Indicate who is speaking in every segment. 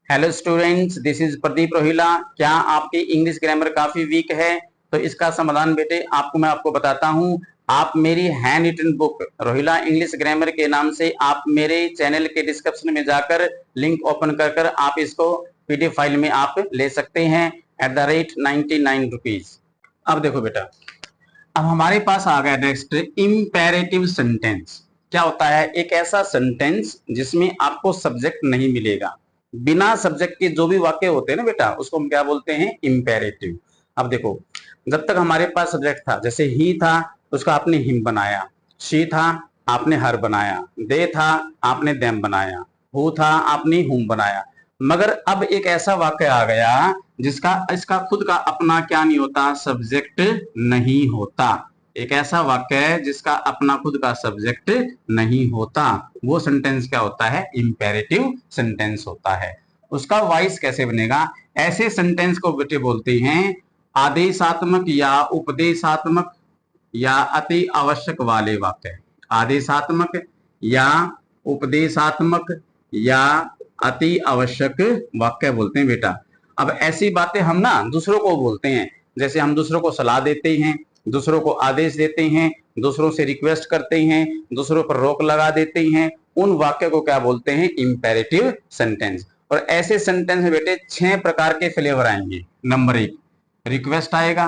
Speaker 1: Hello students, this is Pradeep Rohila. क्या आपकी English grammar काफी वीक है? तो इसका समाधान बेटे आपको बताता हूं। आप मेरी hand written book Rohila English grammar के नाम से आप मेरे चैनल के डिस्क्रिप्शन में जाकर लिंक ओपन कर आप इसको पीडीएफ फाइल में आप ले सकते हैं @99 रुपीज। अब देखो बेटा, अब हमारे पास आ गया नेक्स्ट इंपेरेटिव सेंटेंस। क्या होता है? एक ऐसा सेंटेंस जिसमें आपको सब्जेक्ट नहीं मिलेगा। बिना सब्जेक्ट के जो भी वाक्य होते हैं ना बेटा, उसको हम क्या बोलते हैं? इंपेरेटिव। अब देखो, जब तक हमारे पास सब्जेक्ट था, जैसे ही था उसका आपने हिम बनाया, शी था आपने हर बनाया, दे था आपने देम बनाया, हु था आपने हुम बनाया। मगर अब एक ऐसा वाक्य आ गया जिसका इसका खुद का अपना क्या नहीं होता? सब्जेक्ट नहीं होता। एक ऐसा वाक्य है जिसका अपना खुद का सब्जेक्ट नहीं होता, वो सेंटेंस क्या होता है? इंपेरेटिव सेंटेंस होता है। उसका वॉइस कैसे बनेगा? ऐसे सेंटेंस को बेटे बोलते हैं आदेशात्मक या उपदेशात्मक या अति आवश्यक वाले वाक्य। आदेशात्मक या उपदेशात्मक या अति आवश्यक वाक्य बोलते हैं बेटा। अब ऐसी बातें हम ना दूसरों को बोलते हैं, जैसे हम दूसरों को सलाह देते हैं, दूसरों को आदेश देते हैं, दूसरों से रिक्वेस्ट करते हैं, दूसरों पर रोक लगा देते हैं। उन वाक्य को क्या बोलते हैं? Imperative sentence. और ऐसे सेंटेंस में बेटे 6 प्रकार के फ्लेवर आएंगे। नंबर 1, रिक्वेस्ट आएगा।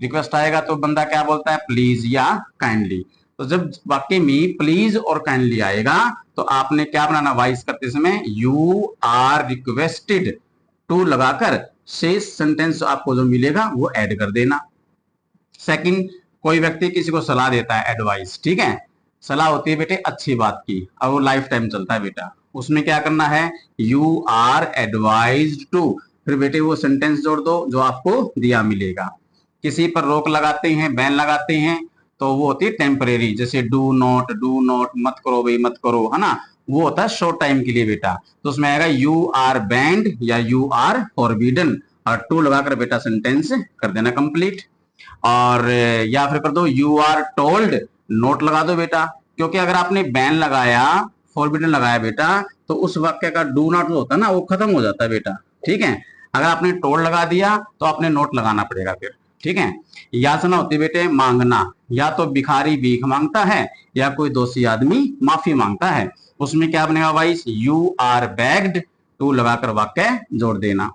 Speaker 1: रिक्वेस्ट आएगा तो बंदा क्या बोलता है? प्लीज या काइंडली। तो जब वाक्य में प्लीज और काइंडली आएगा तो आपने क्या बनाना? वॉइस करते समय यू आर रिक्वेस्टेड टू लगाकर शेष सेंटेंस आपको जो मिलेगा वो ऐड कर देना। सेकंड, कोई व्यक्ति किसी को सलाह देता है, एडवाइस, ठीक है? सलाह होती है बेटे अच्छी बात की, और वो लाइफ टाइम चलता है बेटा। उसमें क्या करना है? यू आर एडवाइज्ड टू, फिर बेटे वो सेंटेंस जोड़ दो जो आपको दिया मिलेगा। किसी पर रोक लगाते हैं, बैन लगाते हैं, तो वो होती है टेम्परेरी, जैसे डू नॉट, मत करो भाई मत करो, है ना? वो होता है शॉर्ट टाइम के लिए बेटा। तो उसमें आएगा यू आर बैंड या यू आर फॉरबिडन, और टू लगाकर बेटा सेंटेंस कर देना कंप्लीट। और या फिर कर दो यू आर टोल्ड, नोट लगा दो बेटा, क्योंकि अगर आपने बैन लगाया, फॉरबिडन लगाया बेटा, तो उस वाक्य का डू नॉट जो होता है ना वो खत्म हो जाता है बेटा, ठीक है? अगर आपने टोल्ड लगा दिया तो आपने नोट लगाना पड़ेगा फिर, ठीक है? याचना होती है बेटे मांगना, या तो भिखारी भीख मांगता है या कोई दोषी आदमी माफी मांगता है। उसमें क्या बनेगा voice? You are begged, to लगाकर वाक्य जोड़ देना।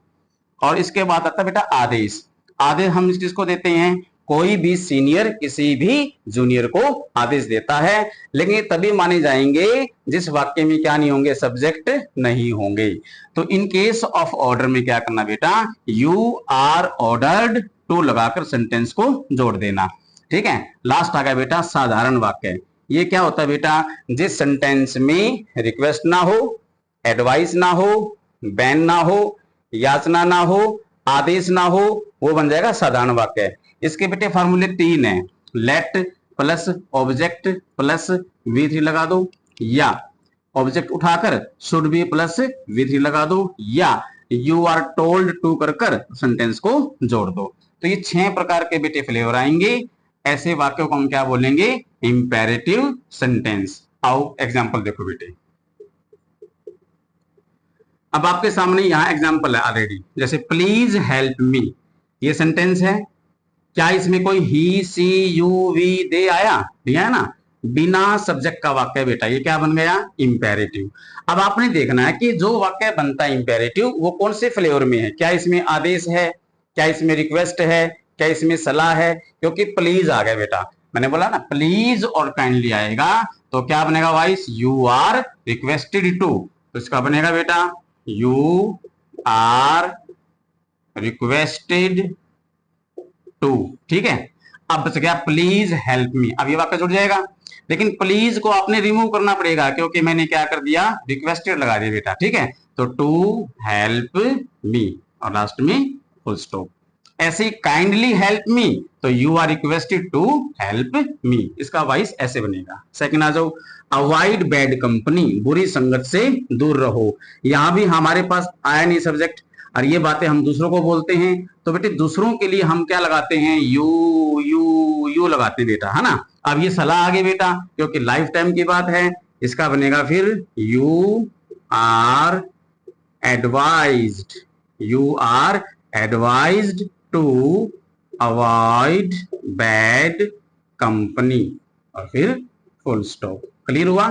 Speaker 1: और इसके बाद आता है बेटा आदेश। आदेश हम इस चीज को देते हैं, कोई भी सीनियर किसी भी जूनियर को आदेश देता है, लेकिन तभी माने जाएंगे जिस वाक्य में क्या नहीं होंगे? सब्जेक्ट नहीं होंगे। तो इन केस ऑफ ऑर्डर में क्या करना बेटा? यू आर ऑर्डर्ड टू लगाकर सेंटेंस को जोड़ देना, ठीक है? लास्ट आ गया बेटा साधारण वाक्य। ये क्या होता है बेटा? जिस सेंटेंस में रिक्वेस्ट ना हो, एडवाइस ना हो, बैन ना हो, याचना ना हो, आदेश ना हो, वो बन जाएगा साधारण वाक्य। इसके बेटे फॉर्मूले 3 है। Late plus object plus V3 लगा दो, या ऑब्जेक्ट उठाकर शुड बी प्लस V3 लगा दो, या यू आर टोल्ड टू कर सेंटेंस को जोड़ दो। तो ये 6 प्रकार के बेटे फ्लेवर आएंगे। ऐसे वाक्यों को हम क्या बोलेंगे? Imperative sentence. आओ एग्जांपल देखो बेटे। अब आपके सामने यहां एग्जांपल है ऑलरेडी, जैसे प्लीज हेल्प मी, ये सेंटेंस है। क्या इसमें कोई ही, सी, यू, वी, दे आया? दिया है ना? बिना सब्जेक्ट का वाक्य बेटा, ये क्या बन गया? इंपेरेटिव। अब आपने देखना है कि जो वाक्य बनता है इंपेरेटिव वो कौन से फ्लेवर में है। क्या इसमें आदेश है? क्या इसमें रिक्वेस्ट है? क्या इसमें सलाह है? क्योंकि प्लीज आ गया बेटा, मैंने बोला ना प्लीज और काइंडली आएगा तो क्या बनेगा voice? You are requested to, तो इसका बनेगा बेटा यू आर रिक्वेस्टेड टू, ठीक है? अब बच गया प्लीज हेल्प मी, अब ये वाक्य जुड़ जाएगा। लेकिन प्लीज को आपने रिमूव करना पड़ेगा क्योंकि मैंने क्या कर दिया? रिक्वेस्टेड लगा दिया बेटा, ठीक है? तो टू हेल्प मी और लास्ट में फुल स्टॉप। ऐसे काइंडली हेल्प मी, तो you are requested to help me, इसका वॉइस ऐसे बनेगा। सेकंड आ जाओ, अवॉइड बैड कंपनी, बुरी संगत से दूर रहो। यहां भी हमारे पास आया नहीं सब्जेक्ट, और ये बातें हम दूसरों को बोलते हैं, तो बेटे दूसरों के लिए हम क्या लगाते हैं? यू यू यू लगाते हैं बेटा, है ना? अब ये सलाह आगे बेटा क्योंकि लाइफ टाइम की बात है, इसका बनेगा फिर you are advised, you are advised to avoid bad company, और फिर फुल स्टॉप। क्लियर हुआ?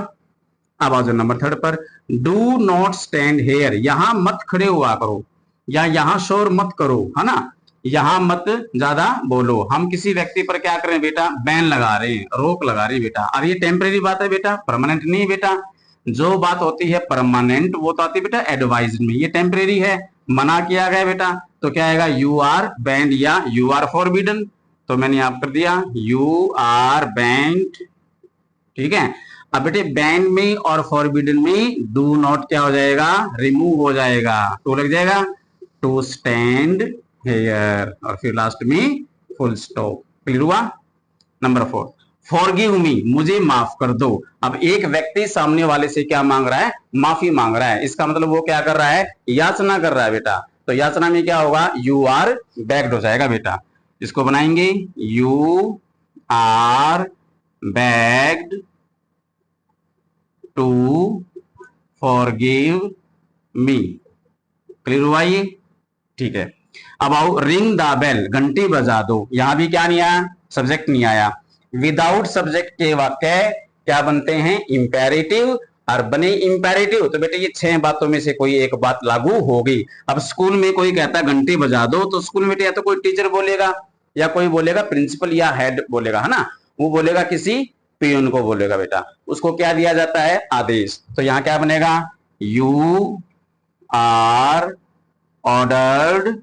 Speaker 1: अब आ जाओ नंबर 3 पर, डू नॉट स्टैंड हेयर, यहां मत खड़े हुआ करो या यहां शोर मत करो, है ना, यहां मत ज्यादा बोलो। हम किसी व्यक्ति पर क्या कर रहे हैं बेटा, बैन लगा रहे हैं, रोक लगा रहे हैं बेटा। और ये टेम्परेरी बात है बेटा, परमानेंट नहीं बेटा। जो बात होती है परमानेंट वो तो आती है बेटा एडवाइज में, ये टेम्परेरी है, मना किया गया बेटा। तो क्या आएगा, यू आर बैंड या यू आर फॉरबिडन। तो मैंने यहां कर दिया यू आर बैंड, ठीक है। अब बेटे बैन में और फॉरबिडन में डू नॉट क्या हो जाएगा, रिमूव हो जाएगा, टू लग जाएगा, टू स्टैंड हेयर, और फिर लास्ट में फुल स्टॉप। क्लियर हुआ? नंबर 4, फॉरगिव मी, मुझे माफ कर दो। अब एक व्यक्ति सामने वाले से क्या मांग रहा है, माफी मांग रहा है, इसका मतलब वो क्या कर रहा है, याचना कर रहा है बेटा। तो याचना में क्या होगा, यू आर बैग्ड हो जाएगा बेटा। इसको बनाएंगे you are begged to forgive me. Clear हुआ ये? ठीक है। अब आओ रिंग द बेल, घंटी बजा दो। यहां भी क्या नहीं आया, सब्जेक्ट नहीं आया। विदाउट सब्जेक्ट के वाक्य क्या बनते हैं, इंपेरेटिव, और बने इंपेरेटिव तो बेटे ये 6 बातों में से कोई एक बात लागू होगी। अब स्कूल में कोई कहता घंटी बजा दो, तो स्कूल में या तो कोई टीचर बोलेगा या कोई बोलेगा प्रिंसिपल या हेड बोलेगा, है ना, वो बोलेगा किसी पियून को बोलेगा बेटा, उसको क्या दिया जाता है, आदेश। तो यहां क्या बनेगा, you are ordered,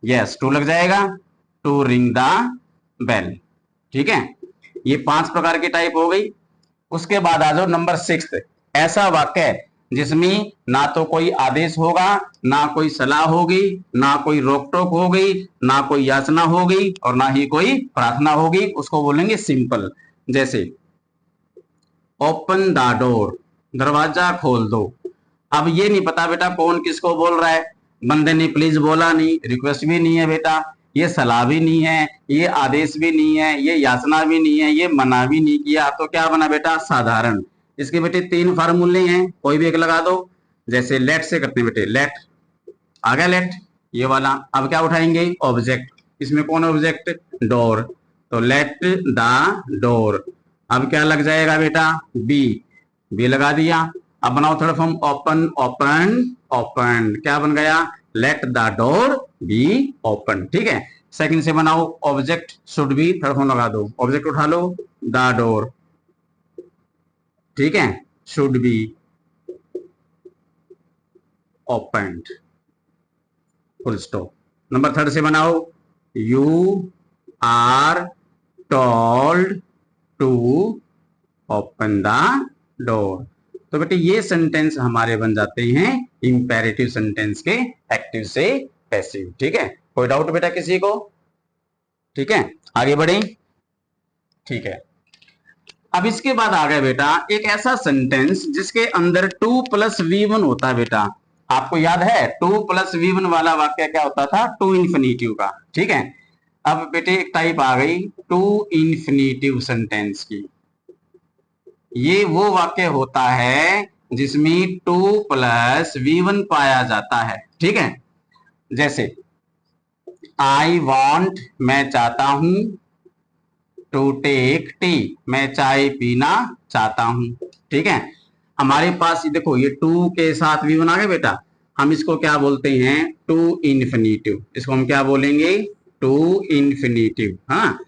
Speaker 1: yes to लग जाएगा, टू रिंग द बेल। ठीक है, ये 5 प्रकार की टाइप हो गई। उसके बाद आ जाओ नंबर 6, ऐसा वाक्य जिसमें ना तो कोई आदेश होगा, ना कोई सलाह होगी, ना कोई रोक टोक होगी, ना कोई याचना होगी, और ना ही कोई प्रार्थना होगी, उसको बोलेंगे सिंपल। जैसे ओपन द डोर, दरवाजा खोल दो। अब ये नहीं पता बेटा कौन किसको बोल रहा है, बंदे ने प्लीज बोला नहीं, रिक्वेस्ट भी नहीं है बेटा, ये सलाह भी नहीं है, ये आदेश भी नहीं है, ये याचना भी नहीं है, ये मना भी नहीं किया, तो क्या बना बेटा, साधारण। इसके बेटे 3 फार्मूले हैं, कोई भी एक लगा दो। जैसे लेट से करते हैं बेटे, लेट आ गया, लेट ये वाला। अब क्या उठाएंगे, ऑब्जेक्ट, इसमें कौन ऑब्जेक्ट, डोर, तो लेट द डोर। अब क्या लग जाएगा बेटा, बी लगा दिया। अब बनाओ third form, open open open, क्या बन गया, let the door be open. ठीक है, सेकंड से बनाओ object should be, third form लगा दो, ऑब्जेक्ट उठा लो, द डोर, ठीक है, should be opened, full stop. Number 3 से बनाओ, you are told to open the door. तो बेटे ये सेंटेंस हमारे बन जाते हैं इंपेरेटिव सेंटेंस के एक्टिव से पैसिव। ठीक है, कोई डाउट बेटा किसी को? ठीक है, आगे बढ़े। ठीक है, अब इसके बाद आ गया बेटा एक ऐसा सेंटेंस जिसके अंदर 2 + V1 होता है बेटा। आपको याद है 2 + V1 वाला वाक्य क्या होता था, टू इन्फिनिटिव का। ठीक है, अब बेटे एक टाइप आ गई टू इन्फिनिटिव सेंटेंस की। ये वो वाक्य होता है जिसमें 2 + V1 पाया जाता है। ठीक है, जैसे आई वॉन्ट, मैं चाहता हूं, टू टेक टी, मैं चाय पीना चाहता हूं। ठीक है, हमारे पास ये देखो ये 2 के साथ V1 आ गया बेटा, हम इसको क्या बोलते हैं, टू इन्फिनिटिव। इसको हम क्या बोलेंगे, टू इन्फिनिटिव। हाँ,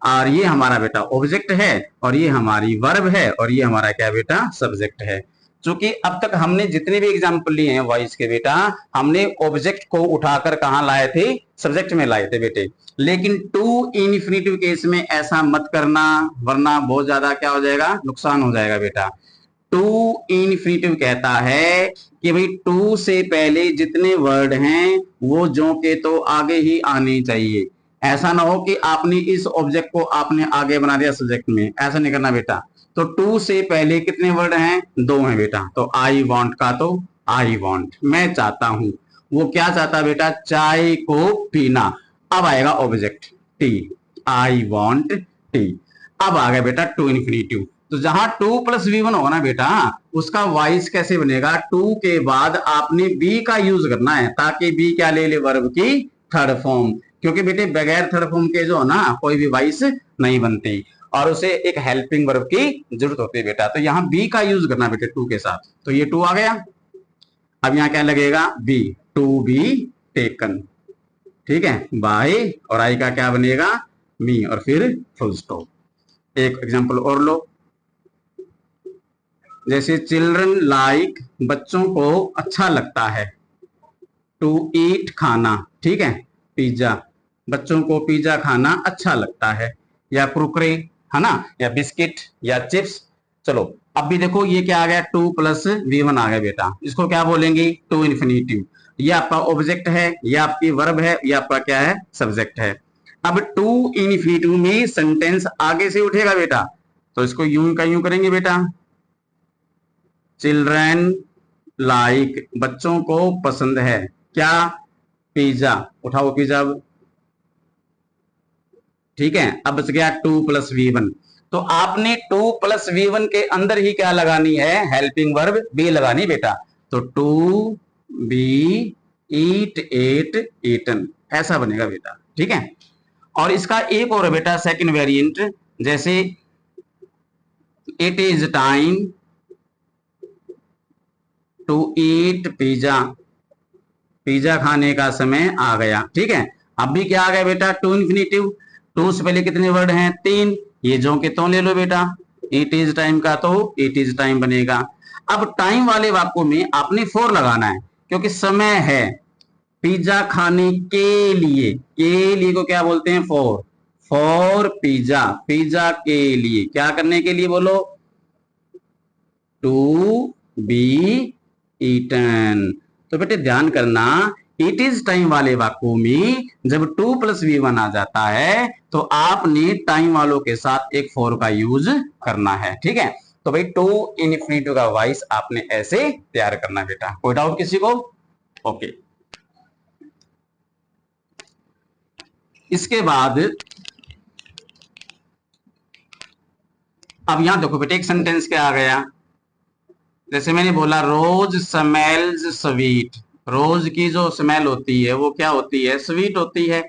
Speaker 1: और ये हमारा बेटा ऑब्जेक्ट है, और ये हमारी वर्ब है, और ये हमारा क्या बेटा, सब्जेक्ट है। क्योंकि अब तक हमने जितने भी एग्जाम्पल लिए हैं वॉइस के बेटा, हमने ऑब्जेक्ट को उठाकर कहां लाए थे, सब्जेक्ट में लाए थे बेटे। लेकिन टू इन्फिनिटिव केस में ऐसा मत करना, वरना बहुत ज्यादा क्या हो जाएगा, नुकसान हो जाएगा बेटा। टू इन्फिनिटिव कहता है कि भाई टू से पहले जितने वर्ड हैं वो जो के तो आगे ही आने चाहिए। ऐसा ना हो कि आपने इस ऑब्जेक्ट को आपने आगे बना दिया सब्जेक्ट में, ऐसा नहीं करना बेटा। तो टू से पहले कितने वर्ड हैं, 2 हैं बेटा। तो आई वॉन्ट का तो आई वॉन्ट, मैं चाहता हूं, वो क्या चाहता बेटा, चाय को पीना। अब आएगा object T, I want tea. अब आ गया बेटा टू इन्फिनिटिव, तो जहां 2+V1 होगा ना बेटा, उसका वाइस कैसे बनेगा, 2 के बाद आपने बी का यूज करना है ताकि बी क्या ले ले, वर्ब की थर्ड फॉर्म। क्योंकि बेटे बगैर थर्ड फॉर्म के जो है ना कोई भी वाइस नहीं बनती और उसे एक हेल्पिंग वर्ब की जरूरत होती है बेटा। तो यहाँ बी का यूज करना बेटे 2 के साथ, तो ये 2 आ गया। अब यहाँ क्या लगेगा, बी, टू बी टेकन, ठीक है, बाय, और आई का क्या बनेगा, मी, और फिर फुल स्टॉप। एक एग्जांपल और लो, जैसे चिल्ड्रन लाइक, बच्चों को अच्छा लगता है, टू ईट खाना, ठीक है, पिज्जा, बच्चों को पिज्जा खाना अच्छा लगता है, या कुरकुरे, है ना, या बिस्किट, या चिप्स। चलो अब भी देखो ये क्या आ गया, 2+V1 आ गया बेटा, इसको क्या बोलेंगे, टू इन्फिनिटिव। ये आपका ऑब्जेक्ट है, ये आपकी वर्ब है, ये आपका क्या है, सब्जेक्ट है। अब टू इन्फिनिटिव में सेंटेंस आगे से उठेगा बेटा, तो इसको यूं का यूं करेंगे बेटा, चिल्ड्रन लाइक, बच्चों को पसंद है क्या, पिज्जा, उठाओ पिज्जा, ठीक है। अब बच गया 2+V1, तो आपने 2+V1 के अंदर ही क्या लगानी है, हेल्पिंग वर्ब बी लगानी बेटा। तो to be eat ate eaten, ऐसा बनेगा बेटा, ठीक है। और इसका एक और बेटा सेकंड वेरिएंट, जैसे it is time to eat pizza, pizza खाने का समय आ गया, ठीक है। अब भी क्या आ गया बेटा, टू इन्फिनिटिव, टू से पहले कितने वर्ड हैं, 3, ये जो के तो ले लो बेटा, इट इज टाइम का तो इट इज टाइम बनेगा। अब टाइम वाले वाक्यों में आपने फोर लगाना है, क्योंकि समय है, पिज्जा खाने के लिए को क्या बोलते हैं, फॉर, फॉर पिज्जा, पिज्जा के लिए, क्या करने के लिए बोलो, टू बी ईटन। तो बेटे ध्यान करना, इट इज टाइम वाले वाक्यों में जब 2+V1 आ जाता है तो आपने टाइम वालों के साथ एक फॉर का यूज करना है, ठीक है। तो भाई टू इन्फिनिटिव का वॉइस आपने ऐसे तैयार करना बेटा। कोई डाउट किसी को? ओके। इसके बाद अब यहां देखो बेटे, एक सेंटेंस क्या आ गया, जैसे मैंने बोला रोज स्मेल्स स्वीट, रोज की जो स्मेल होती है वो क्या होती है, स्वीट होती है,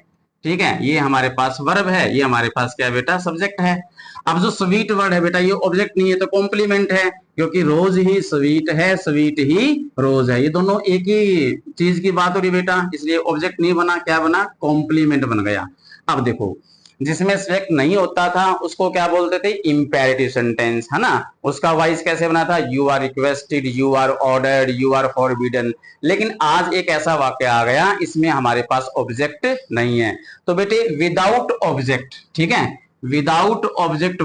Speaker 1: ठीक है। ये हमारे पास वर्ब है, ये हमारे पास क्या बेटा, सब्जेक्ट है। अब जो स्वीट वर्ड है बेटा, ये ऑब्जेक्ट नहीं है तो कॉम्प्लीमेंट है, क्योंकि रोज ही स्वीट है, स्वीट ही रोज है, ये दोनों एक ही चीज की बात हो रही बेटा, इसलिए ऑब्जेक्ट नहीं बना, क्या बना, कॉम्प्लीमेंट बन गया। अब देखो, जिसमें सब्जेक्ट नहीं होता था उसको क्या बोलते थे, इंपेरेटिव सेंटेंस, है ना। उसका वॉइस कैसे बना था, you are requested, you are ordered, you are forbidden. लेकिन आज एक ऐसा वाक्य आ गया, इसमें हमारे पास ऑब्जेक्ट नहीं है, तो बेटे विदाउट ऑब्जेक्ट, ठीक है, विदाउट ऑब्जेक्ट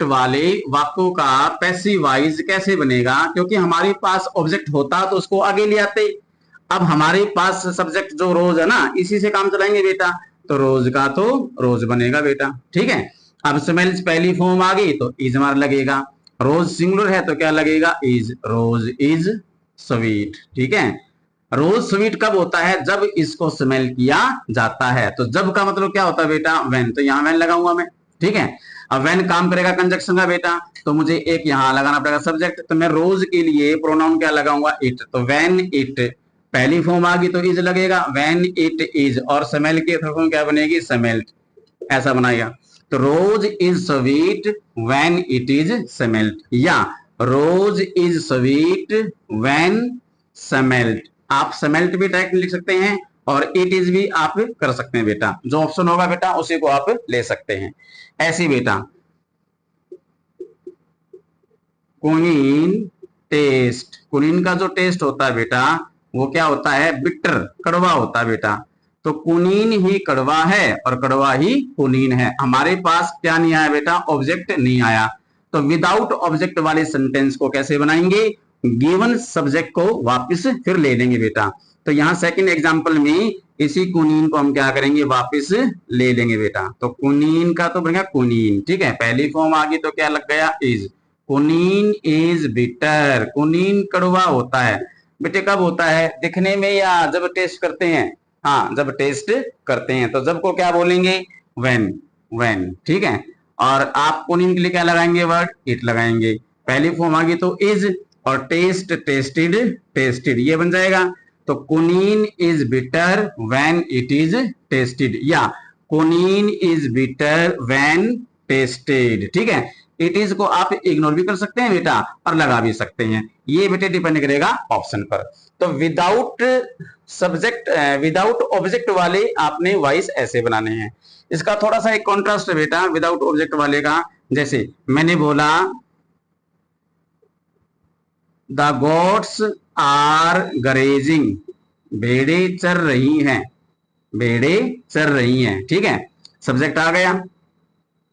Speaker 1: वाले वाक्यों का पैसिव वॉइस कैसे बनेगा, क्योंकि हमारे पास ऑब्जेक्ट होता तो उसको आगे ले आते। अब हमारे पास सब्जेक्ट जो रोज है ना, इसी से काम चलाएंगे बेटा, तो रोज का तो रोज बनेगा बेटा, ठीक है। अब स्मेल्स पहली फॉर्म आ गई तो इज मार लगेगा, रोज सिंगुलर है तो क्या लगेगा, इज, रोज इज स्वीट, ठीक है। रोज स्वीट कब होता है, जब इसको स्मेल किया जाता है। तो जब का मतलब क्या होता है बेटा, व्हेन, तो यहाँ व्हेन लगाऊंगा मैं, ठीक है। अब व्हेन काम करेगा कंजक्शन का बेटा, तो मुझे एक यहां लगाना पड़ेगा सब्जेक्ट, तो मैं रोज के लिए प्रोनाउन क्या लगाऊंगा, इट, तो व्हेन इट पहली फॉर्म आ गई तो इज लगेगा, व्हेन इट इज, और स्मेल की फॉर्म क्या बनेगी, स्मेल्ड, ऐसा बनाएगा। तो rose is sweet when it is smelled, या rose is sweet when smelled. आप स्मेल्ड भी डायरेक्ट लिख सकते हैं और इट इज भी आप कर सकते हैं बेटा, जो ऑप्शन होगा बेटा उसी को आप ले सकते हैं। ऐसी बेटा क्विनीन टेस्ट, क्विनीन का जो टेस्ट होता है बेटा वो क्या होता है, बिटर, कड़वा होता है बेटा। तो कुनीन ही कड़वा है और कड़वा ही कुनीन है। हमारे पास क्या नहीं आया बेटा, ऑब्जेक्ट नहीं आया। तो विदाउट ऑब्जेक्ट वाले सेंटेंस को कैसे बनाएंगे, गिवन सब्जेक्ट को वापस फिर ले लेंगे बेटा। तो यहाँ सेकंड एग्जांपल में इसी कुनीन को हम क्या करेंगे, वापस ले लेंगे बेटा। तो कुनीन का तो बनेगा कुनीन, ठीक है, पहली फॉर्म आ गई तो क्या लग गया, इज, कुनीन इज बिटर, कुनीन कड़वा होता है। बेटे कब होता है, दिखने में या जब टेस्ट करते हैं, हाँ जब टेस्ट करते हैं। तो जब को क्या बोलेंगे, व्हेन, व्हेन, ठीक है। और आप कुनीन के लिए क्या लगाएंगे वर्ड, इट लगाएंगे। पहली फॉर्म आ गई तो इज, और टेस्ट टेस्टेड टेस्टेड, ये बन जाएगा। तो quinine is bitter when it is tested, या quinine is bitter when tested, ठीक है। इट इज को आप इग्नोर भी कर सकते हैं बेटा और लगा भी सकते हैं, ये बेटे डिपेंड करेगा ऑप्शन पर। तो विदाउट सब्जेक्ट विदाउट ऑब्जेक्ट वाले आपने वॉइस ऐसे बनाने हैं। इसका थोड़ा सा एक कॉन्ट्रास्ट है बेटा विदाउट ऑब्जेक्ट वाले का। जैसे मैंने बोला द गोट्स आर गरेजिंग, भेड़े चर रही हैं, भेड़े चर रही हैं, ठीक है। सब्जेक्ट आ गया,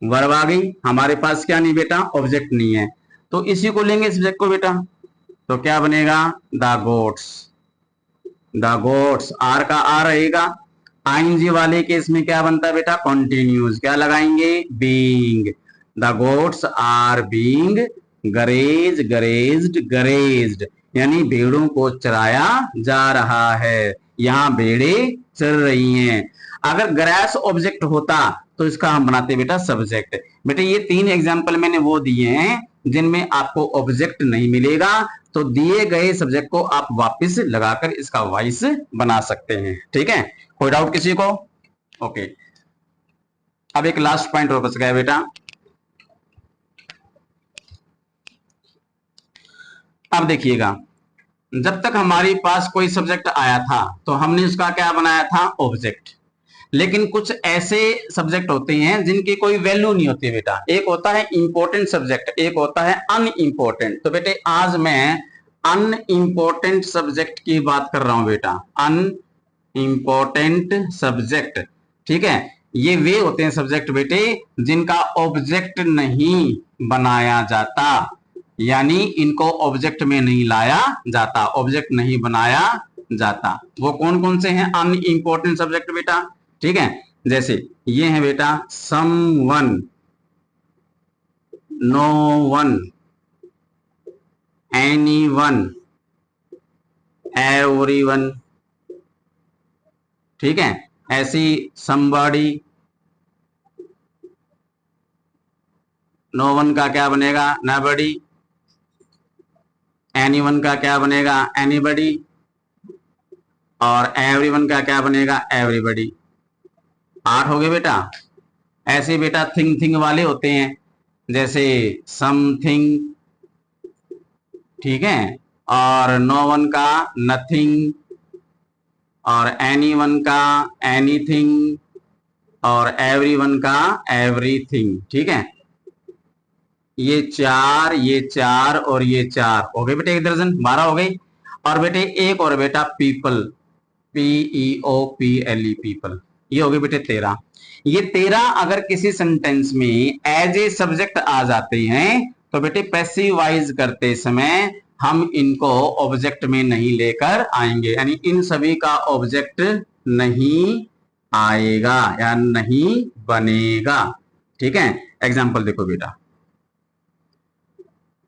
Speaker 1: वर्ब आ गई, हमारे पास क्या नहीं बेटा, ऑब्जेक्ट नहीं है, तो इसी को लेंगे सब्जेक्ट को बेटा। तो क्या बनेगा, the goats, the goats, are का आ रहेगा। आईएनजी वाले केस में क्या बनता है बेटा, कॉन्टिन्यूज, क्या लगाएंगे, being, the goats are being graze grazed grazed, यानी भेड़ों को चराया जा रहा है, यहाँ भेड़े चर रही हैं। अगर ग्रास ऑब्जेक्ट होता तो इसका हम बनाते बेटा सब्जेक्ट। बेटे ये 3 एग्जाम्पल मैंने वो दिए हैं जिनमें आपको ऑब्जेक्ट नहीं मिलेगा, तो दिए गए सब्जेक्ट को आप वापस लगाकर इसका वॉइस बना सकते हैं, ठीक है। कोई डाउट किसी को, ओके। अब एक लास्ट पॉइंट और बच गया बेटा। अब देखिएगा, जब तक हमारे पास कोई सब्जेक्ट आया था तो हमने उसका क्या बनाया था, ऑब्जेक्ट। लेकिन कुछ ऐसे सब्जेक्ट होते हैं जिनकी कोई वैल्यू नहीं होती बेटा। एक होता है इंपॉर्टेंट सब्जेक्ट, एक होता है अनइम्पोर्टेंट। तो बेटे आज मैं अनइम्पोर्टेंट सब्जेक्ट की बात कर रहा हूं बेटा, अनइम्पोर्टेंट सब्जेक्ट, ठीक है। ये वे होते हैं सब्जेक्ट बेटे जिनका ऑब्जेक्ट नहीं बनाया जाता, यानी इनको ऑब्जेक्ट में नहीं लाया जाता, ऑब्जेक्ट नहीं बनाया जाता। वो कौन कौन से हैं अनइम्पोर्टेंट सब्जेक्ट बेटा, ठीक है। जैसे ये है बेटा someone, no one, anyone, everyone, ठीक है। ऐसी somebody, नो वन का क्या बनेगा, nobody, एनीवन का क्या बनेगा, एनीबडी, और एवरीवन का क्या बनेगा, एवरीबडी। 8 हो गए बेटा। ऐसे बेटा थिंग थिंग वाले होते हैं, जैसे समथिंग, ठीक है, और नो वन का नथिंग, और एनीवन का एनीथिंग, और एवरीवन का एवरीथिंग, ठीक है। ये 4, ये 4 और ये 4 हो गए बेटे, 1 दर्जन, 12 हो गई। और बेटे एक और बेटा पीपल, PEOPLE, पीपल, ये हो गए बेटे 13। ये 13 अगर किसी सेंटेंस में एज ए सब्जेक्ट आ जाते हैं तो बेटे पैसिवाइज करते समय हम इनको ऑब्जेक्ट में नहीं लेकर आएंगे, यानी इन सभी का ऑब्जेक्ट नहीं आएगा या नहीं बनेगा, ठीक है। एग्जाम्पल देखो बेटा,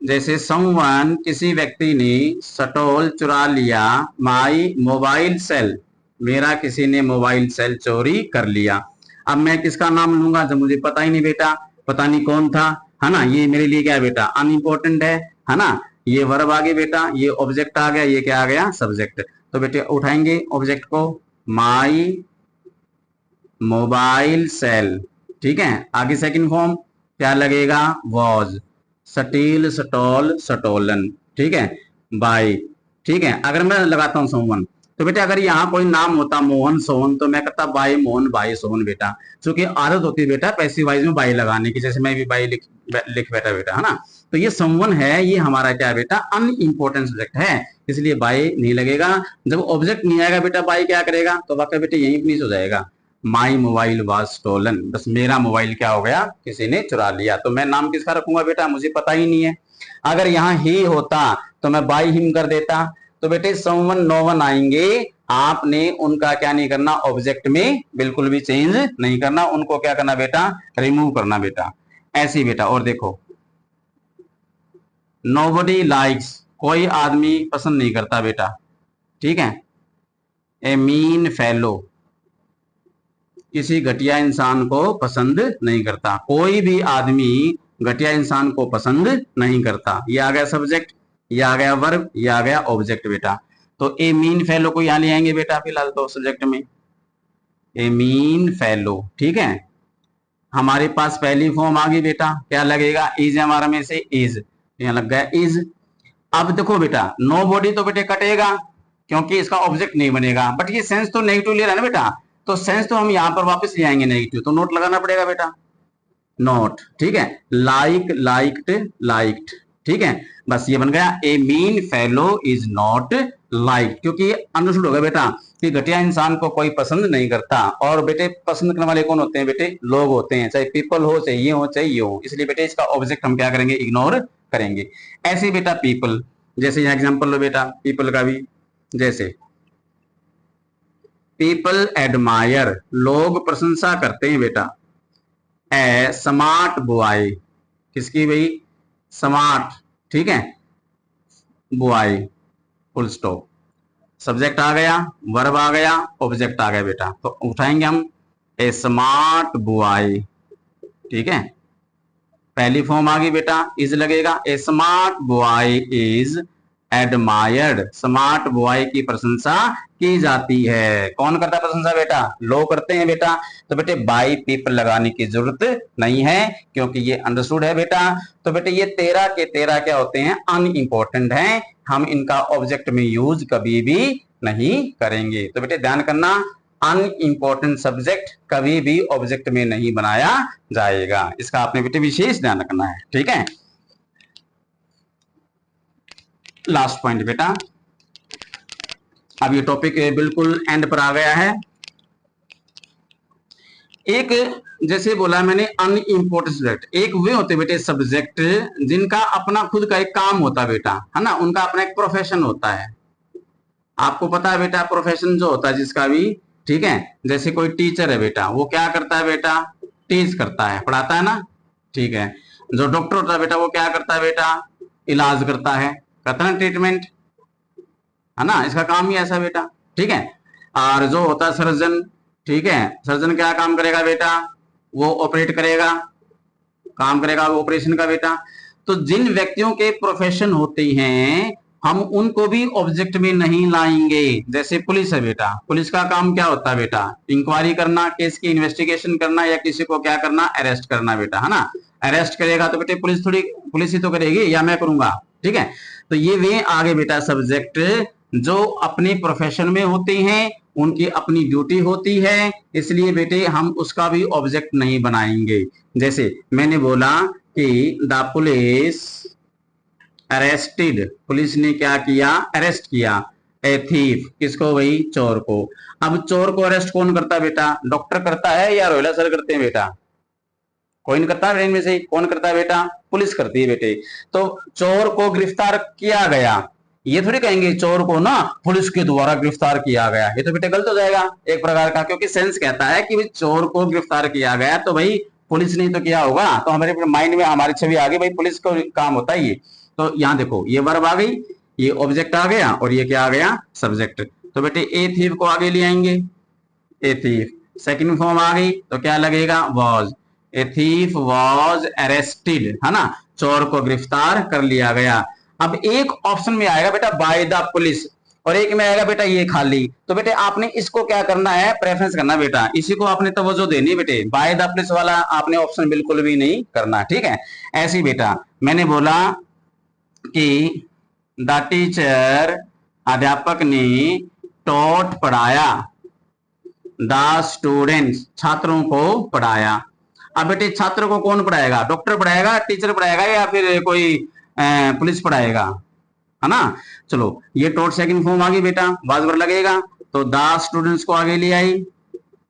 Speaker 1: जैसे समवन, किसी व्यक्ति ने सटोल, चुरा लिया, माई मोबाइल सेल, मेरा किसी ने मोबाइल सेल चोरी कर लिया। अब मैं किसका नाम लूंगा जब मुझे पता ही नहीं बेटा, पता नहीं कौन था, है ना। ये मेरे लिए क्या है बेटा, अनइम्पोर्टेंट है ना। ये वर्ब आ गया बेटा, ये ऑब्जेक्ट आ गया, ये क्या आ गया, सब्जेक्ट। तो बेटे उठाएंगे ऑब्जेक्ट को, माई मोबाइल सेल, ठीक है। आगे सेकंड फॉर्म क्या लगेगा, वॉज, सटील, सटोल, सटोलन, ठीक है, बाई, ठीक है। अगर मैं लगाता हूं समवन, तो बेटा अगर यहाँ कोई नाम होता मोहन सोहन तो मैं कहता बाई मोहन बाई सोहन बेटा, क्योंकि आदत होती है बेटा पैसिवाइज में बाई लगाने की, जैसे मैं भी बाई लिख बैठा बेटा, है ना। तो ये समवन है, ये हमारा क्या है बेटा, अनइम्पोर्टेंट सब्जेक्ट है, इसलिए बाई नहीं लगेगा। जब ऑब्जेक्ट नहीं आएगा बेटा बाई क्या करेगा, तो वाकई बेटे यही फिनिश हो जाएगा, माई मोबाइल वाज स्टोलन, बस मेरा मोबाइल क्या हो गया, किसी ने चुरा लिया। तो मैं नाम किसका रखूंगा बेटा, मुझे पता ही नहीं है। अगर यहाँ ही होता तो मैं बाई हिम कर देता। तो बेटे समवन, नो वन आएंगे, आपने उनका क्या नहीं करना, ऑब्जेक्ट में बिल्कुल भी चेंज नहीं करना, उनको क्या करना बेटा, रिमूव करना बेटा। ऐसे ही बेटा और देखो, नोबडी लाइक्स, कोई आदमी पसंद नहीं करता बेटा, ठीक है। ए मीन फेलो, किसी घटिया इंसान को पसंद नहीं करता। कोई भी आदमी घटिया इंसान को पसंद नहीं करता। ये आ गया सब्जेक्ट, ये आ गया वर्ब, ये आ गया ऑब्जेक्ट बेटा। तो ए मीन फेलो को यहां ले आएंगे बेटा फिलहाल तो सब्जेक्ट में, ए मीन फेलो। ठीक है, हमारे पास पहली फॉर्म आ गई बेटा, क्या लगेगा, इज है हमारा में से इज, यहां लग गया इज। अब देखो बेटा नो बॉडी तो बेटे कटेगा क्योंकि इसका ऑब्जेक्ट नहीं बनेगा, बट ये सेंस तो नेगेटिव ले रहा है ना बेटा, तो सेंस तो हम यहां पर वापस ले आएंगे नेगेटिव, तो नोट लगाना पड़ेगा बेटा, नोट। ठीक है, लाइक लाइक्ड लाइक्ड। ठीक है, बस ये बन गया a mean fellow is not like, क्योंकि ये अंडरस्टूड होगा बेटा कि घटिया इंसान को कोई पसंद नहीं करता। और बेटे पसंद करने वाले कौन होते हैं बेटे, लोग होते हैं, चाहे पीपल हो, चाहे ये हो, चाहे ये हो। इसलिए बेटे इसका ऑब्जेक्ट हम क्या करेंगे, इग्नोर करेंगे। ऐसे बेटा पीपल, जैसे यहाँ एग्जाम्पल लो बेटा पीपल का भी, जैसे पीपल एडमायर, लोग प्रशंसा करते हैं बेटा, ए स्मार्ट बॉय, किसकी भाई, स्मार्ट। ठीक है, बॉय, फुल स्टॉप। सब्जेक्ट आ गया, वर्ब आ गया, ऑब्जेक्ट आ गया बेटा, तो उठाएंगे हम ए स्मार्ट बॉय। ठीक है, पहली फॉर्म आ गई बेटा, इज लगेगा, a smart boy is admired, smart boy की प्रशंसा की जाती है। कौन करता है प्रशंसा बेटा, लोग करते हैं बेटा। तो बेटे बाई पीपल लगाने की जरूरत नहीं है क्योंकि ये अंडरस्टूड है बेटा। तो बेटे ये 13 के 13 क्या होते हैं, अनइंपॉर्टेंट हैं, हम इनका ऑब्जेक्ट में यूज कभी भी नहीं करेंगे। तो बेटे ध्यान करना, अनइंपॉर्टेंट सब्जेक्ट कभी भी ऑब्जेक्ट में नहीं बनाया जाएगा, इसका आपने बेटे विशेष ध्यान रखना है। ठीक है, लास्ट पॉइंट बेटा, अब ये टॉपिक बिल्कुल एंड पर आ गया है। एक जैसे बोला मैंने अनइम्पोर्टेंट सब्जेक्ट, एक वे होते बेटे सब्जेक्ट जिनका अपना खुद का एक काम होता है बेटा, है ना, उनका अपना एक प्रोफेशन होता है। आपको पता है बेटा प्रोफेशन जो होता है जिसका भी, ठीक है, जैसे कोई टीचर है बेटा, वो क्या करता है बेटा, टीच करता है, पढ़ाता है ना। ठीक है, जो डॉक्टर होता है बेटा वो क्या करता है बेटा, इलाज करता है, करता है ट्रीटमेंट, है ना, इसका काम ही ऐसा बेटा। ठीक है, और जो होता है सर्जन, ठीक है, सर्जन क्या काम करेगा बेटा, वो ऑपरेट करेगा, काम करेगा वो ऑपरेशन का बेटा। तो जिन व्यक्तियों के प्रोफेशन होते हैं हम उनको भी ऑब्जेक्ट में नहीं लाएंगे। जैसे पुलिस है बेटा, पुलिस का काम क्या होता है बेटा, इंक्वायरी करना, केस की इन्वेस्टिगेशन करना, या किसी को क्या करना, अरेस्ट करना बेटा, है ना। अरेस्ट करेगा तो बेटे पुलिस थोड़ी, पुलिस ही तो करेगी या मैं करूंगा। ठीक है, तो ये वे आगे बेटा सब्जेक्ट जो अपने प्रोफेशन में होते हैं, उनकी अपनी ड्यूटी होती है, इसलिए बेटे हम उसका भी ऑब्जेक्ट नहीं बनाएंगे। जैसे मैंने बोला कि द पुलिस अरेस्टेड, पुलिस ने क्या किया, अरेस्ट किया, ए थीफ, किसको भाई, चोर को। अब चोर को अरेस्ट कौन करता है बेटा, डॉक्टर करता है या रोहिला सर करते हैं बेटा, कोई नहीं करता है, इनमें से कौन करता है बेटा, पुलिस करती है बेटे। तो चोर को गिरफ्तार किया गया, ये थोड़ी कहेंगे चोर को ना पुलिस के द्वारा गिरफ्तार किया गया, ये तो बेटे गलत हो जाएगा एक प्रकार का, क्योंकि सेंस कहता है कि भाई चोर को गिरफ्तार किया गया तो भाई पुलिस ने तो किया होगा, तो हमारे माइंड में हमारी छवि आ गई भाई पुलिस को काम होता है ये। तो यहाँ देखो ये वर्ब आ गई, ये ऑब्जेक्ट आ गया, और ये क्या आ गया, सब्जेक्ट। तो बेटे ए थीफ को आगे ले आएंगे, ए थीफ सेकंड फॉर्म आ गई तो क्या लगेगा, was, a thief was arrested, है ना, चोर को गिरफ्तार कर लिया गया। अब एक ऑप्शन में आएगा बेटा बाय द पुलिस, और एक में आएगा बेटा ये खाली, तो बेटे आपने इसको क्या करना है, प्रेफरेंस करना बेटा, इसी को आपने तवज्जो देनी बेटे, बाय द पुलिस वाला आपने ऑप्शन बिल्कुल भी नहीं करना। ठीक है, ऐसे ही बेटा मैंने बोला कि द टीचर, अध्यापक ने, टॉट पढ़ाया, द स्टूडेंट्स, छात्रों को पढ़ाया। अब बेटे छात्र को कौन पढ़ाएगा, डॉक्टर पढ़ाएगा, टीचर पढ़ाएगा, या फिर कोई पुलिस पढ़ाएगा, है ना। चलो ये टॉट सेकंड फॉर्म आ गई बेटा, बाजवर लगेगा, तो द स्टूडेंट्स को आगे ले आई,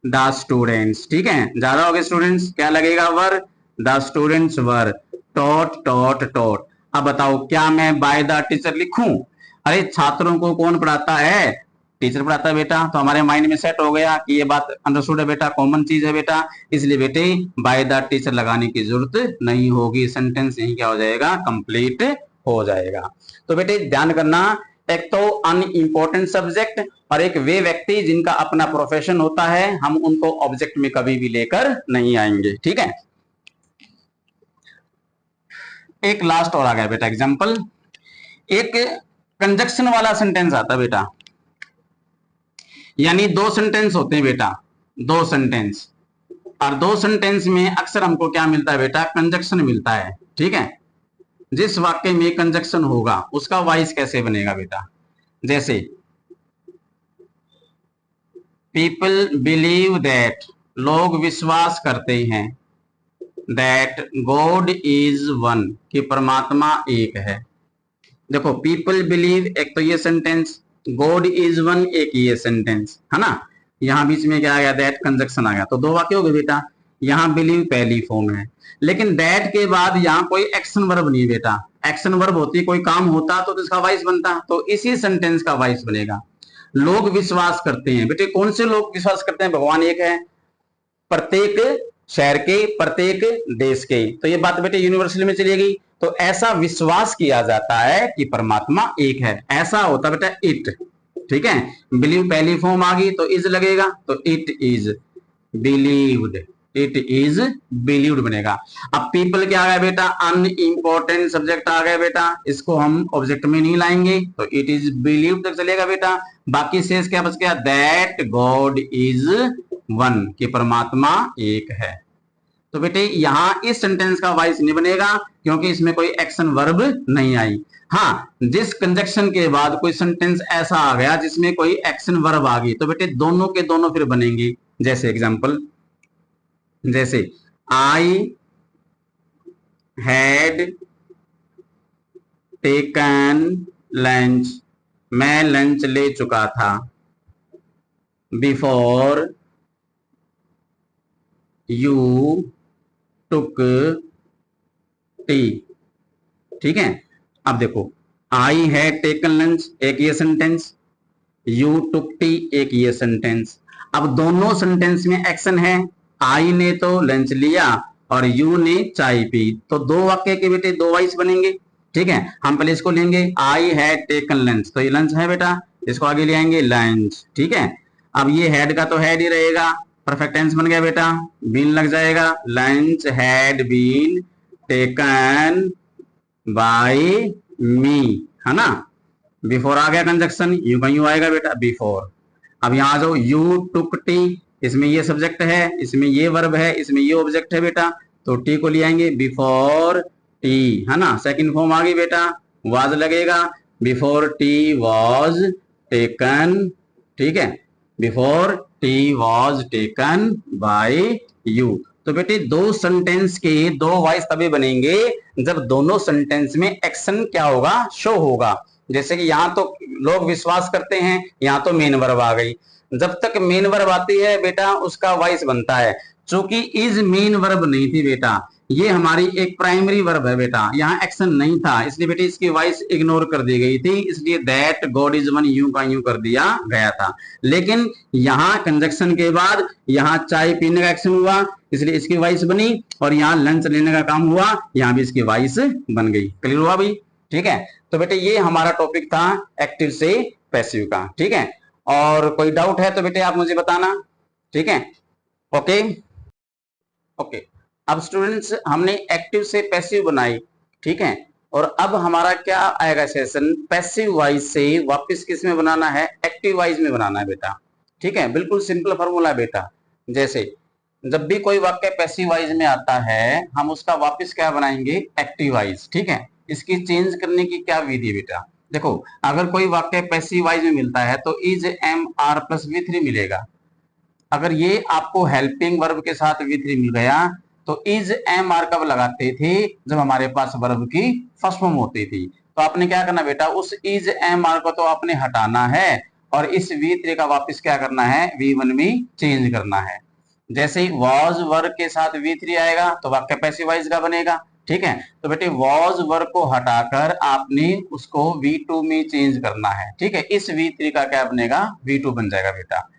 Speaker 1: द स्टूडेंट्स। ठीक है, ज्यादा हो गए स्टूडेंट्स, क्या लगेगा, were, the students were taught taught taught. अब बताओ क्या मैं बाय द टीचर लिखूं, अरे छात्रों को कौन पढ़ाता है, टीचर पढ़ाता है बेटा, तो हमारे माइंड में सेट हो गया कि ये बात अंडरस्टूड है बेटा, कॉमन चीज है बेटा, इसलिए बेटे बाय द टीचर लगाने की जरूरत नहीं होगी, सेंटेंस यही क्या हो जाएगा, कंप्लीट हो जाएगा। तो बेटे ध्यान करना एक तो अनइम्पोर्टेंट सब्जेक्ट और एक वे व्यक्ति जिनका अपना प्रोफेशन होता है, हम उनको ऑब्जेक्ट में कभी भी लेकर नहीं आएंगे। ठीक है, एक लास्ट और आ गया बेटा एग्जाम्पल। एक कंजक्शन वाला सेंटेंस आता बेटा, यानी दो सेंटेंस होते हैं बेटा, दो सेंटेंस, और दो सेंटेंस में अक्सर हमको क्या मिलता है बेटा, कंजक्शन मिलता है। ठीक है, जिस वाक्य में कंजक्शन होगा उसका वॉइस कैसे बनेगा बेटा, जैसे पीपल बिलीव दैट, लोग विश्वास करते हैं, दैट गॉड इज वन, कि परमात्मा एक है। देखो पीपल बिलीव एक तो ये सेंटेंस, गॉड इज वन एक ये सेंटेंस है ना, यहां बीच में क्या आ गया, दैट कंजक्शन आ गया, तो दो वाक्य हो गए बेटा। यहां बिलीव पहली फॉर्म है, लेकिन दैट के बाद यहां कोई एक्शन वर्ब नहीं बेटा, एक्शन वर्ब होती कोई काम होता तो इसका वॉइस बनता, तो इसी सेंटेंस का वॉइस बनेगा। लोग विश्वास करते हैं, बेटे कौन से लोग विश्वास करते हैं, भगवान एक है, प्रत्येक शहर के, प्रत्येक देश के, तो ये बात बेटे यूनिवर्सल में चलेगी। तो ऐसा विश्वास किया जाता है कि परमात्मा एक है, ऐसा होता बेटा इट। ठीक है, बिलीव पहली फॉर्म आ गई तो इज लगेगा, तो it is believed, it is believed बनेगा। अब पीपल क्या आ गया बेटा, अनइम्पोर्टेंट सब्जेक्ट आ गया बेटा, इसको हम ऑब्जेक्ट में नहीं लाएंगे, तो इट इज बिलीव्ड तक चलेगा बेटा। बाकी शेष क्या बच गया, दैट गॉड इज वन, कि परमात्मा एक है। तो बेटे यहां इस सेंटेंस का वॉइस नहीं बनेगा क्योंकि इसमें कोई एक्शन वर्ब नहीं आई। हाँ, जिस कंजक्शन के बाद कोई सेंटेंस ऐसा आ गया जिसमें कोई एक्शन वर्ब आ गई, तो बेटे दोनों के दोनों फिर बनेंगे। जैसे एग्जांपल, जैसे आई हैड टेकन लंच, मैं लंच ले चुका था, बिफोर यू टुक टी। ठीक है, अब देखो आई हैड टेकन लंच एक ये सेंटेंस, यू टुक टी एक ये सेंटेंस। अब दोनों सेंटेंस में एक्शन है, आई ने तो लंच लिया और यू ने चाय पी, तो दो वाक्य के बेटे दो वॉइस बनेंगे। ठीक है, हम पहले इसको लेंगे, आई हैड टेकन लंच, तो ये लंच है बेटा, इसको आगे ले आएंगे लंच। ठीक है, अब ये हैड का तो हैड ही रहेगा, परफेक्ट टेंस बन गया बेटा, बीन लग जाएगा, lunch had been taken by me, है ना, बिफोर आ गया कंजक्शन, यू का यू आएगा बेटा बिफोर। अब यहां आ जाओ, यू टुक टी, इसमें ये सब्जेक्ट है, इसमें ये वर्ब है, इसमें ये ऑब्जेक्ट है बेटा, तो टी को ले आएंगे बिफोर टी, है ना, सेकंड फॉर्म आ गई बेटा, वाज लगेगा, बिफोर टी वाज टेकन। ठीक है, before tea was taken by you. तो बेटे दो सेंटेंस के दो वॉइस तभी बनेंगे जब दोनों सेंटेंस में एक्शन क्या होगा, शो होगा। जैसे कि यहां तो लोग विश्वास करते हैं, यहां तो मेन वर्ब आ गई, जब तक मेन वर्ब आती है बेटा उसका वॉइस बनता है। चूंकि इज मेन वर्ब नहीं थी बेटा, ये हमारी एक प्राइमरी वर्ब है बेटा, यहाँ एक्शन नहीं था, इसलिए बेटे इसकी वॉइस इग्नोर कर दी गई थी, इसलिए that God is one you का यू कर दिया गया था। लेकिन यहाँ कंजक्शन के बाद यहाँ चाय पीने का एक्शन हुआ, इसलिए इसकी वॉइस बनी, और यहाँ लंच लेने का काम हुआ, यहाँ भी इसकी वॉइस बन गई। क्लियर हुआ भाई? ठीक है, तो बेटे ये हमारा टॉपिक था एक्टिव से पैसिव का। ठीक है, और कोई डाउट है तो बेटे आप मुझे बताना। ठीक है, ओके ओके। अब स्टूडेंट्स हमने एक्टिव से पैसिव बनाई, ठीक है, और अब हमारा क्या आएगा सेशन, पैसिव वाइज से वापस किस में बनाना है, एक्टिव वाइज में बनाना है बेटा। ठीक है, बिल्कुल सिंपल फॉर्मूला है बेटा। जैसे जब भी कोई वाक्य पैसिव वाइज में आता है हम उसका वापस क्या बनाएंगे, एक्टिव वाइज। ठीक है, इसकी चेंज करने की क्या विधि है बेटा, देखो अगर कोई वाक्य पैसिव वाइज में मिलता है तो is am are plus V3 मिलेगा। अगर ये आपको हेल्पिंग वर्ब के साथ V3 मिल गया तो इज एम आर कब लगाते थे, जब हमारे पास वर्ब की फर्स्ट फॉर्म होती थी। तो आपने क्या करना बेटा, उस इज एम आर को तो आपने हटाना है और इस V3 का वापस क्या करना है, V1 में चेंज करना है। जैसे ही वॉज वर्ब के साथ V3 आएगा तो वाक्य पैसिव वाइज का बनेगा। ठीक है, तो बेटे वॉज वर्ब को हटाकर आपने उसको V2 में चेंज करना है। ठीक है, इस V3 का क्या बनेगा, V2 बन जाएगा बेटा।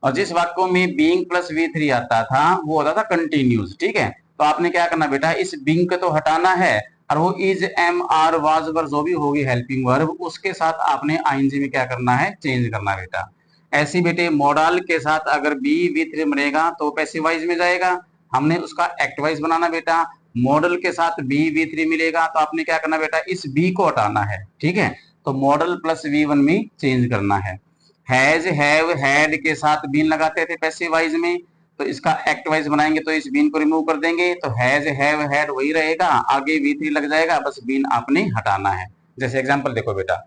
Speaker 1: और जिस वाक्यों में बीइंग प्लस V3 आता था वो होता था कंटिन्यूस। ठीक है, तो आपने क्या करना बेटा, इस बीइंग को तो हटाना है और वो is am are was were जो भी होगी हेल्पिंग वर्ब उसके साथ आपने आईएनजी में क्या करना है, चेंज करना है बेटा। ऐसी बेटे मॉडल के साथ अगर बी वी थ्री बनेगा तो पैसिव वाइज में जाएगा, हमने उसका एक्ट वाइज बनाना बेटा। मॉडल के साथ बी वी थ्री मिलेगा तो आपने क्या करना बेटा, इस बी को हटाना है, ठीक है। तो मॉडल प्लस वी वन में चेंज करना है। हैज हैव हैड के साथ बीन लगाते थे पैसिव वाइज में, तो इसका एक्ट वाइज बनाएंगे तो इस बीन को रिमूव कर देंगे, तो हैज हैव हैड वही रहेगा, आगे वी थ्री लग जाएगा, बस बीन आपने हटाना है। जैसे एग्जांपल देखो बेटा,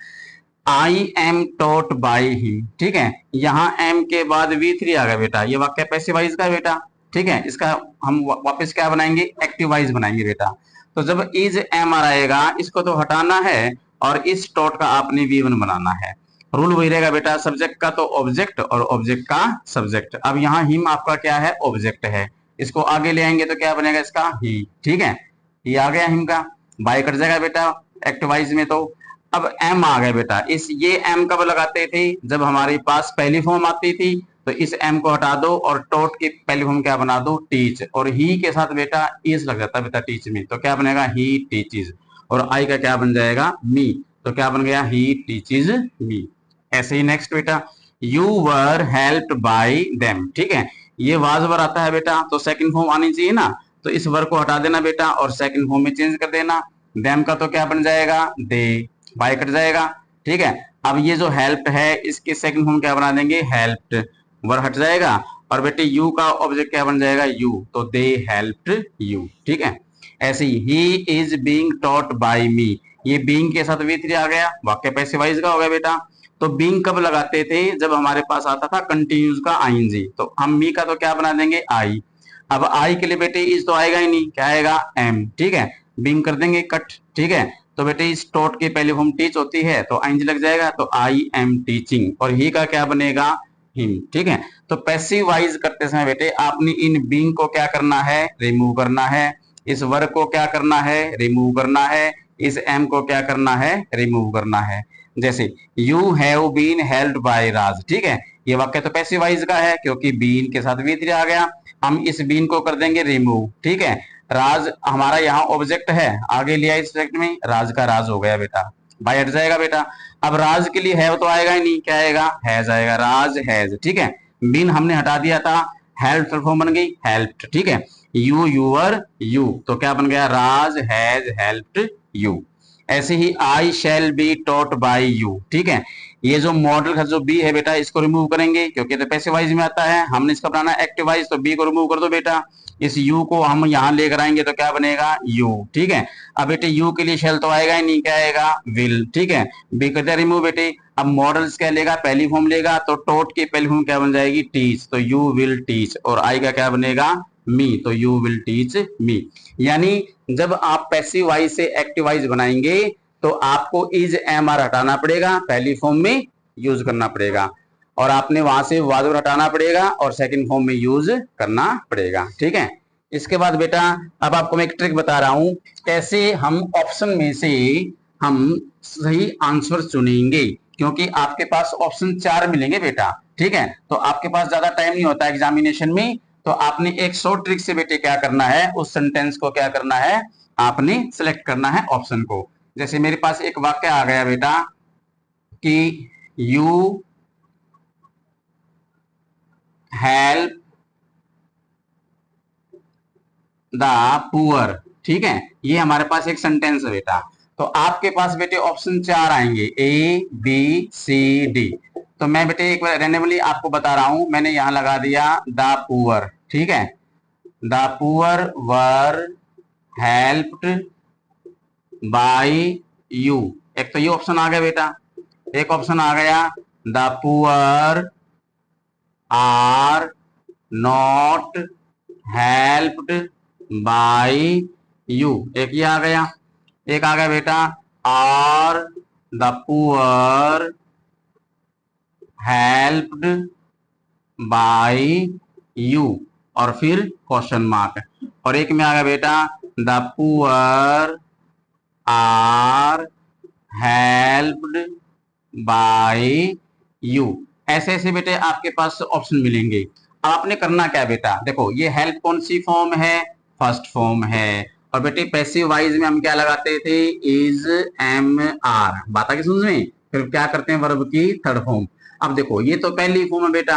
Speaker 1: I am taught by him, ठीक है, यहाँ एम के बाद वी थ्री आ गया बेटा, ये वाक्य पैसिव वाइज का बेटा, ठीक है। इसका हम वापस क्या बनाएंगे, एक्टिव वाइज बनाएंगे बेटा। तो जब इज एम आर आएगा इसको तो हटाना है और इस टॉट का आपने वी वन बनाना है। रूल वही रहेगा बेटा, सब्जेक्ट का तो ऑब्जेक्ट और ऑब्जेक्ट का सब्जेक्ट। अब यहाँ हिम आपका क्या है, ऑब्जेक्ट है, इसको आगे ले आएंगे तो क्या बनेगा इसका, ही, ठीक है। ये आ गया हिम का, बाय कट जाएगा बेटा एक्टिव वाइज में। तो अब एम आ गया बेटा, इस ये एम कब लगाते थे, जब हमारे पास पहली फॉर्म आती थी, तो इस एम को हटा दो और टॉट की पहली फॉर्म क्या बना दो, टीच, और ही के साथ बेटा इज लग जाता है बेटा टीच में, तो क्या बनेगा, ही टीचेज, और आई का क्या बन जाएगा, मी, तो क्या बन गया, ही टीचेज मी। ऐसे ही नेक्स्ट बेटा, you were helped bye them, ठीक है, ये वाज वर आता है बेटा तो सेकंड फॉर्म आनी चाहिए ना, तो इस वर को हटा देना बेटा और सेकंड फॉर्म में चेंज कर देना। देम का तो क्या बन जाएगा, दे, बाय कट जाएगा, ठीक है। अब ये जो हेल्प है इसके सेकंड फॉर्म क्या बना देंगे, हेल्प्ड, वर हट जाएगा, और बेटे यू का ऑब्जेक्ट क्या बन जाएगा, यू, तो दे हेल्प्ड यू, ठीक है। ऐसे ही is being taught by me, ये बीइंग के साथ वी थ्री आ गया, वाक्य पैसिव वाइज का हो गया बेटा। तो बीइंग कब लगाते थे, जब हमारे पास आता था कंटिन्यूज का आईएनजी, तो हम मी का तो क्या बना देंगे, आई। अब आई के लिए बेटे इज तो आएगा ही नहीं, क्या आएगा, एम, ठीक है, बीइंग कर देंगे कट, ठीक है। तो बेटे इस टॉट की पहली फॉर्म टीच होती है तो आईएनजी लग जाएगा, तो आई एम टीचिंग, और ही का क्या बनेगा, हिम, ठीक है। तो पैसिव वाइज करते समय बेटे आपने इन बीइंग को क्या करना है, रिमूव करना है, इस वर्ग को क्या करना है, रिमूव करना है, इस एम को क्या करना है, रिमूव करना है। जैसे you have been helped by Raj, ठीक है, ये वाक्य तो पैसिव वाइज का है क्योंकि बीन के साथ वी थ्री आ गया, हम इस बीन को कर देंगे रिमूव, ठीक है। राज हमारा यहाँ ऑब्जेक्ट है, आगे लिया इस सेक्ट में, राज का राज हो गया बेटा, बाय हट जाएगा बेटा। अब राज के लिए हैव तो आएगा ही नहीं, क्या आएगा, हैज आएगा, राज हैज, ठीक है। बीन हमने हटा दिया था, हेल्प फॉर्म बन गई हेल्प्ड, ठीक है। यू यूअर यू, तो क्या बन गया, राज हैज हेल्प्ड यू। ऐसे ही I shall be taught by you, ठीक है, ये जो मॉडल का जो बी है बेटा इसको रिमूव करेंगे क्योंकि तो पैसिव वाइज में आता है, हमने इसका बनाना एक्टिव वाइज, तो बी को रिमूव कर दो बेटा, इस यू को हम यहां लेकर आएंगे तो क्या बनेगा, यू, ठीक है। अब बेटे यू के लिए शेल तो आएगा ही नहीं, क्या आएगा, विल, ठीक है, बी कर दिया रिमूव बेटे। अब मॉडल्स क्या लेगा, पहली फॉर्म लेगा, तो टॉट की पहली फॉर्म क्या बन जाएगी, टीच, तो यू विल टीच, और आई का क्या बनेगा, मी, तो यू विल टीच मी। यानी जब आप पैसिव वाइज से एक्टिव वाइज बनाएंगे तो आपको इज एम आर हटाना पड़ेगा, पहली फॉर्म में यूज करना पड़ेगा, और आपने वहां से वाज हटाना पड़ेगा और सेकंड फॉर्म में यूज करना पड़ेगा, ठीक है। इसके बाद बेटा अब आपको मैं एक ट्रिक बता रहा हूं, कैसे हम ऑप्शन में से हम सही आंसर चुनेंगे, क्योंकि आपके पास ऑप्शन 4 मिलेंगे बेटा, ठीक है। तो आपके पास ज्यादा टाइम नहीं होता एग्जामिनेशन में, तो आपने एक शॉर्ट ट्रिक से बेटे क्या करना है, उस सेंटेंस को क्या करना है, आपने सेलेक्ट करना है ऑप्शन को। जैसे मेरे पास एक वाक्य आ गया बेटा कि यू हेल्प द पुअर, ठीक है, ये हमारे पास एक सेंटेंस है बेटा। तो आपके पास बेटे ऑप्शन 4 आएंगे, ए बी सी डी। तो मैं बेटे एक बार रेंडमली आपको बता रहा हूं, मैंने यहां लगा दिया द पुअर, ठीक है, the poor were helped by you. एक तो ये ऑप्शन आ गया बेटा, एक ऑप्शन आ गया the poor are not helped by you, एक ये आ गया। एक आ गया बेटा are the poor helped by you, और फिर क्वेश्चन मार्क। और एक में आ गया बेटा the poor are helped by you. ऐसे ऐसे बेटे आपके पास ऑप्शन मिलेंगे। आपने करना क्या बेटा, देखो ये हेल्प कौन सी फॉर्म है, फर्स्ट फॉर्म है, और बेटे पैसिव वाइज में हम क्या लगाते थे, इज, एम, आर, बात आगे समझ में। फिर क्या करते हैं, वर्ब की थर्ड फॉर्म। अब देखो ये तो पहली फॉर्म है बेटा,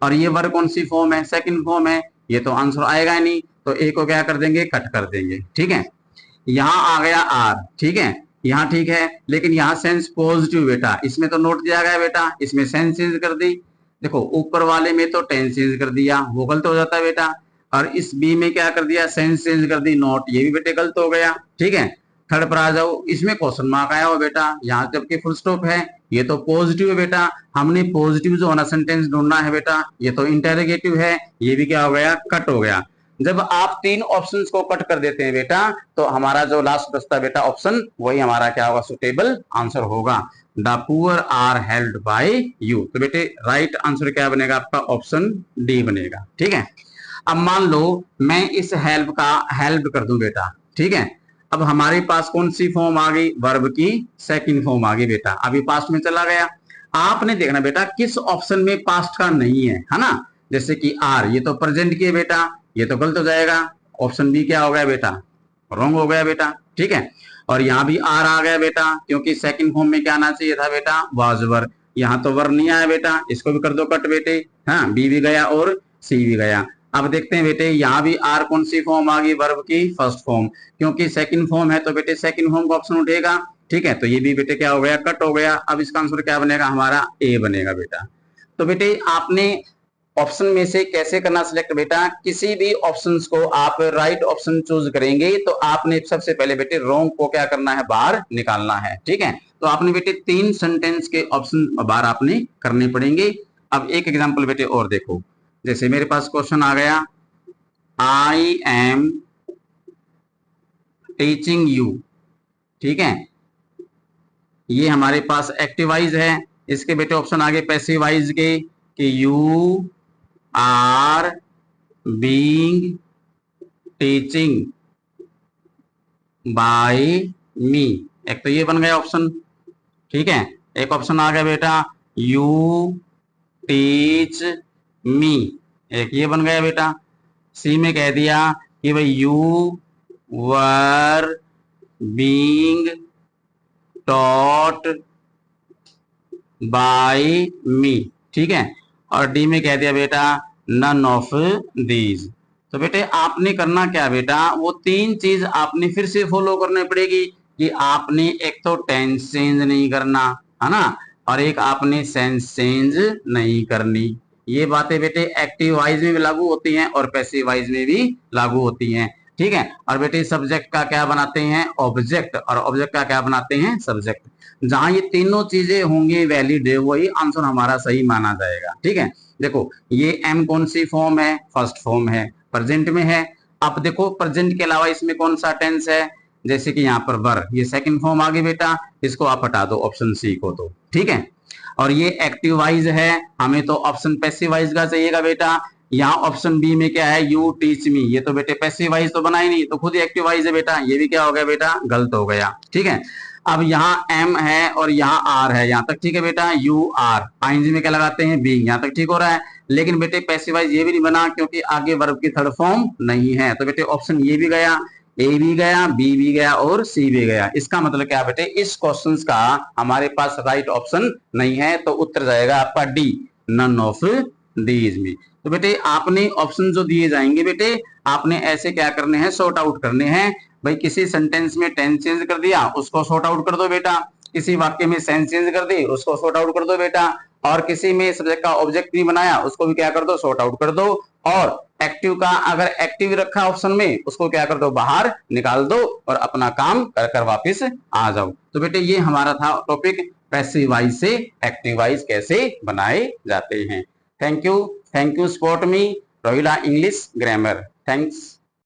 Speaker 1: और ये वर्ब कौन सी फॉर्म है, सेकंड फॉर्म है, ये तो आंसर आएगा नहीं, तो ए को क्या कर देंगे, कट कर देंगे। ठीक है, यहाँ आ गया आर, ठीक है, यहाँ ठीक है, लेकिन यहाँ सेंस पॉजिटिव बेटा, इसमें तो नोट दिया गया बेटा, इसमें सेंस चेंज कर दी। देखो ऊपर वाले में तो टेंस चेंज कर दिया, वो गलत हो जाता है बेटा, और इस बी में क्या कर दिया, सेंस चेंज कर दी, नोट, ये भी बेटे गलत हो गया। ठीक है, थर्ड पर आ जाओ, इसमें क्वेश्चन मार्क आया हो बेटा, यहाँ जबकि फुल स्टॉप है, ये तो पॉजिटिव है बेटा, हमने पॉजिटिव जो होना सेंटेंस ढूंढना है बेटा, ये तो इंटेरोगेटिव है, ये भी क्या हो गया, कट हो गया। जब आप तीन ऑप्शंस को कट कर देते हैं बेटा, तो हमारा जो लास्ट बचता बेटा ऑप्शन, वही हमारा क्या होगा, सुटेबल आंसर होगा। The poor are helped by you. तो बेटे राइट आंसर क्या बनेगा आपका, ऑप्शन डी बनेगा। ठीक है, अब मान लो मैं इस हेल्प का हेल्प कर दूं बेटा, ठीक है, अब हमारे पास कौन सी फॉर्म आ गई, वर्ब की सेकंड फॉर्म आ गई बेटा, अभी पास्ट में चला गया। आपने देखना बेटा किस ऑप्शन में पास्ट का नहीं है ना, जैसे कि आर, ये तो प्रेजेंट की है बेटा, ये तो गलत हो जाएगा, ऑप्शन बी क्या हो गया बेटा, रॉन्ग हो गया बेटा। ठीक है, और यहाँ भी आर आ गया बेटा, क्योंकि सेकंड फॉर्म में क्या आना चाहिए था बेटा, वाज वर, यहाँ तो वर नहीं आया बेटा, इसको भी कर दो कट बेटे। हाँ, बी भी गया और सी भी गया। अब देखते हैं बेटे यहाँ भी आर कौन सी फॉर्म आ गई, वर्ब की फर्स्ट फॉर्म, क्योंकि सेकंड फॉर्म है तो बेटे सेकंड फॉर्म का ऑप्शन उठेगा। ठीक है, तो ये भी बेटे क्या हो गया, कट हो गया। अब इसका आंसर क्या बनेगा, हमारा ए बनेगा बेटा। तो बेटे आपने ऑप्शन में से कैसे करना सिलेक्ट बेटा, किसी भी ऑप्शंस को आप राइट ऑप्शन चूज करेंगे तो आपने सबसे पहले बेटे रॉन्ग को क्या करना है, बाहर निकालना है। ठीक है, तो आपने बेटे तीन सेंटेंस के ऑप्शन बाहर आपने करने पड़ेंगे। अब एक एग्जांपल बेटे और देखो, जैसे मेरे पास क्वेश्चन आ गया, आई एम टीचिंग यू। ठीक है, ये हमारे पास एक्टिवाइज है, इसके बेटे ऑप्शन आगे पैसिवाइज के, कि you are being teaching by me, एक तो ये बन गया ऑप्शन। ठीक है, एक ऑप्शन आ गया बेटा यू टीच मी, एक ये बन गया बेटा। सी में कह दिया कि भाई you were being taught by me. ठीक है, और डी में कह दिया बेटा नन ऑफ दीज। तो बेटे आपने करना क्या बेटा, वो तीन चीज आपने फिर से फॉलो करनी पड़ेगी, कि आपने एक तो टेंस चेंज नहीं करना है ना, और एक आपने सेंस चेंज नहीं करनी। ये बातें बेटे एक्टिव वाइज में भी लागू होती हैं और पैसिव वाइज में भी लागू होती हैं। ठीक है, और बेटे सब्जेक्ट का क्या बनाते हैं, ऑब्जेक्ट, और ऑब्जेक्ट का क्या बनाते हैं, सब्जेक्ट। जहां ये तीनों चीजें होंगी वैलिड, वही आंसर हमारा सही माना जाएगा। ठीक है, देखो ये एम कौन सी फॉर्म है, फर्स्ट फॉर्म है, प्रेजेंट में है। अब देखो प्रेजेंट के अलावा इसमें कौन सा टेंस है, जैसे कि यहाँ पर वर, ये सेकंड फॉर्म आ गई बेटा, इसको आप हटा दो ऑप्शन सी को तो। ठीक है, और ये एक्टिव वाइज है, हमें तो ऑप्शन पैसिव वाइज का चाहिएगा बेटा। यहाँ ऑप्शन बी में क्या है, यू टीच मी, ये तो बेटे पैसिव वाइज तो बना ही नहीं, तो खुद ही एक्टिव वाइज है बेटा, ये भी क्या हो गया बेटा, गलत हो गया। ठीक है, अब यहाँ एम है और यहाँ आर है, यहाँ तक ठीक है बेटा, यू आर, आईएनजी में क्या लगाते हैं, बी, यहाँ तक ठीक हो रहा है। लेकिन बेटे पैसिवाइज ये भी नहीं बना, क्योंकि आगे वर्ब की थर्ड फॉर्म नहीं है, तो बेटे ऑप्शन ये भी गया, ए भी गया, बी भी गया और सी भी गया। इसका मतलब क्या बेटे, इस क्वेश्चन का हमारे पास राइट ऑप्शन नहीं है, तो उत्तर जाएगा आपका डी, नन ऑफ दीज में। तो बेटे आपने ऑप्शन जो दिए जाएंगे बेटे, आपने ऐसे क्या करने हैं, सॉर्ट आउट करने हैं। भाई किसी सेंटेंस में टेंस चेंज कर दिया, उसको सॉर्ट आउट कर दो बेटा, किसी वाक्य में सेंस चेंज कर दी, उसको सॉर्ट आउट कर दो बेटा, और किसी में सब्जेक्ट का ऑब्जेक्ट नहीं बनाया, उसको भी क्या कर दो, सॉर्ट आउट कर दो, और एक्टिव का अगर एक्टिव रखा ऑप्शन में, उसको क्या कर दो, बाहर निकाल दो, और अपना काम कर कर वापिस आ जाओ। तो बेटे ये हमारा था टॉपिक, पैसिव वाइज से एक्टिव वाइज कैसे बनाए जाते हैं। Thank you support me, Rohila English grammar. Thanks.